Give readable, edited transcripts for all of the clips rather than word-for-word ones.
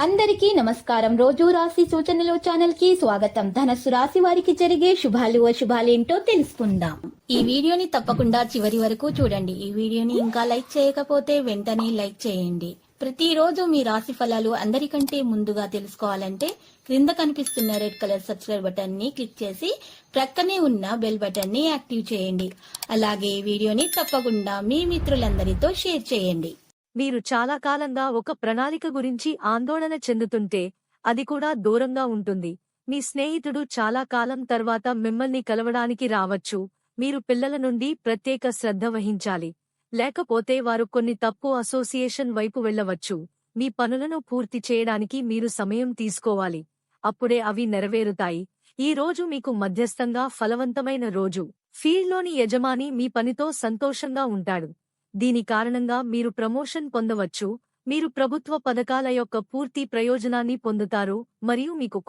అందరికీ నమస్కారం. రోజు రాశి సూచనలు ఛానల్ కి స్వాగతం. ధనస్సు రాశి వారికి జరిగే శుభాలు అశుభాలేంటో తెలుసుకుందాం. ఈ వీడియోని తప్పకుండా చివరి వరకు చూడండి. ఈ వీడియోని ఇంకా లైక్ చేయకపోతే వెంటనే లైక్ చేయండి. ప్రతిరోజు మీ రాశి ఫలాలు అందరికంటే ముందుగా తెలుసుకోవాలంటే క్రింద కనిపిస్తున్న రెడ్ కలర్ సబ్స్క్రైబ్ బటన్ ని క్లిక్ చేసి ప్రక్కనే ఉన్న బెల్ బటన్ ని యాక్టివ్ చేయండి. అలాగే ఈ వీడియోని తప్పకుండా మీ మిత్రులందరితో షేర్ చేయండి. మీరు చాలా కాలంగా ఒక ప్రణాళిక గురించి ఆందోళన చెందుతుంటే అది కూడా దూరంగా ఉంటుంది. మీ స్నేహితుడు చాలా కాలం తర్వాత మిమ్మల్ని కలవడానికి రావచ్చు. మీరు పిల్లల నుండి ప్రత్యేక శ్రద్ధ వహించాలి. లేకపోతే వారు కొన్ని తప్పు అసోసియేషన్ వైపు వెళ్లవచ్చు. మీ పనులను పూర్తి చేయడానికి మీరు సమయం తీసుకోవాలి. అప్పుడే అవి నెరవేరుతాయి. ఈ రోజు మీకు మధ్యస్థంగా ఫలవంతమైన రోజు. ఫీల్డ్లోని యజమాని మీ పనితో సంతోషంగా ఉంటాడు. దీని కారణంగా మీరు ప్రమోషన్ పొందవచ్చు. మీరు ప్రభుత్వ పథకాల యొక్క పూర్తి ప్రయోజనాన్ని పొందుతారు మరియు మీకు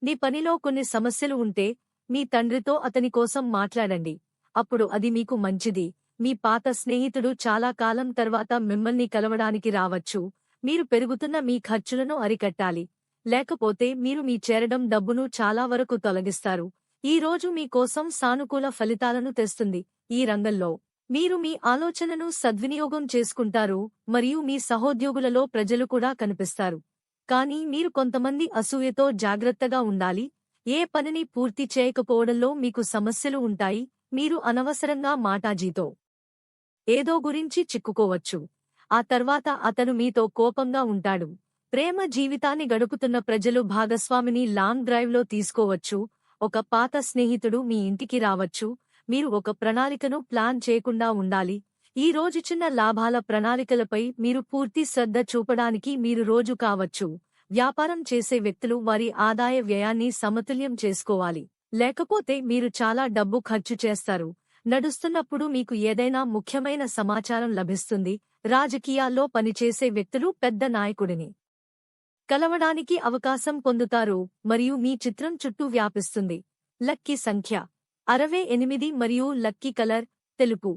మీ పనిలో కొన్ని సమస్యలు ఉంటే మీ తండ్రితో అతని కోసం మాట్లాడండి. అప్పుడు అది మీకు మంచిది. మీ పాత స్నేహితుడు చాలా కాలం తర్వాత మిమ్మల్ని కలవడానికి రావచ్చు. మీరు పెరుగుతున్న మీ ఖర్చులను అరికట్టాలి. లేకపోతే మీరు మీ చేరడం డబ్బును చాలా వరకు తొలగిస్తారు. ఈ రోజు మీ కోసం సానుకూల ఫలితాలను తెస్తుంది. ఈ రంగంలో మీరు మీ ఆలోచనను సద్వినియోగం చేసుకుంటారు మరియు మీ సహోద్యోగులలో ప్రజలు కూడా కనిపిస్తారు. కానీ మీరు కొంతమంది అసూయతో జాగ్రత్తగా ఉండాలి. ఏ పనిని పూర్తి చేయకపోవడంలో మీకు సమస్యలు ఉంటాయి. మీరు అనవసరంగా మాటాజీతో ఏదో గురించి చిక్కుకోవచ్చు. ఆ తర్వాత అతను మీతో కోపంగా ఉంటాడు. ప్రేమ జీవితాన్ని గడుపుతున్న ప్రజలు భాగస్వామిని లాంగ్ డ్రైవ్లో తీసుకోవచ్చు. ఒక పాత స్నేహితుడు మీ ఇంటికి రావచ్చు. మీరు ఒక ప్రణాళికను ప్లాన్ చేయకుండా ఉండాలి. ఈ రోజు చిన్న లాభాల ప్రణాళికలపై మీరు పూర్తి శ్రద్ధ చూపడానికి మీరు రోజు కావచ్చు. వ్యాపారం చేసే వ్యక్తులు వారి ఆదాయ వ్యయాన్ని సమతుల్యం చేసుకోవాలి. లేకపోతే మీరు చాలా డబ్బు ఖర్చు చేస్తారు. నడుస్తున్నప్పుడు మీకు ఏదైనా ముఖ్యమైన సమాచారం లభిస్తుంది. రాజకీయాల్లో పనిచేసే వ్యక్తులు పెద్ద నాయకుడిని కలవడానికి అవకాశం పొందుతారు మరియు మీ చిత్రం చుట్టూ వ్యాపిస్తుంది. లక్కీ సంఖ్య 68 మరియు లక్కీ కలర్ తెలుపు.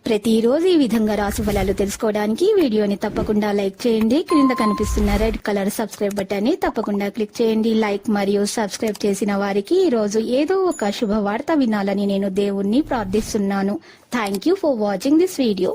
ప్రతిరోజు ఈ విధంగా రాశి ఫలాలు తెలుసుకోవడానికి వీడియోని తప్పకుండా లైక్ చేయండి. క్రింద కనిపిస్తున్న రెడ్ కలర్ సబ్స్క్రైబ్ బటన్ ని తప్పకుండా క్లిక్ చేయండి. లైక్ మరియు సబ్స్క్రైబ్ చేసిన వారికి ఈ రోజు ఏదో ఒక శుభవార్త వినాలని నేను దేవుణ్ణి ప్రార్థిస్తున్నాను. Thank you for watching this video.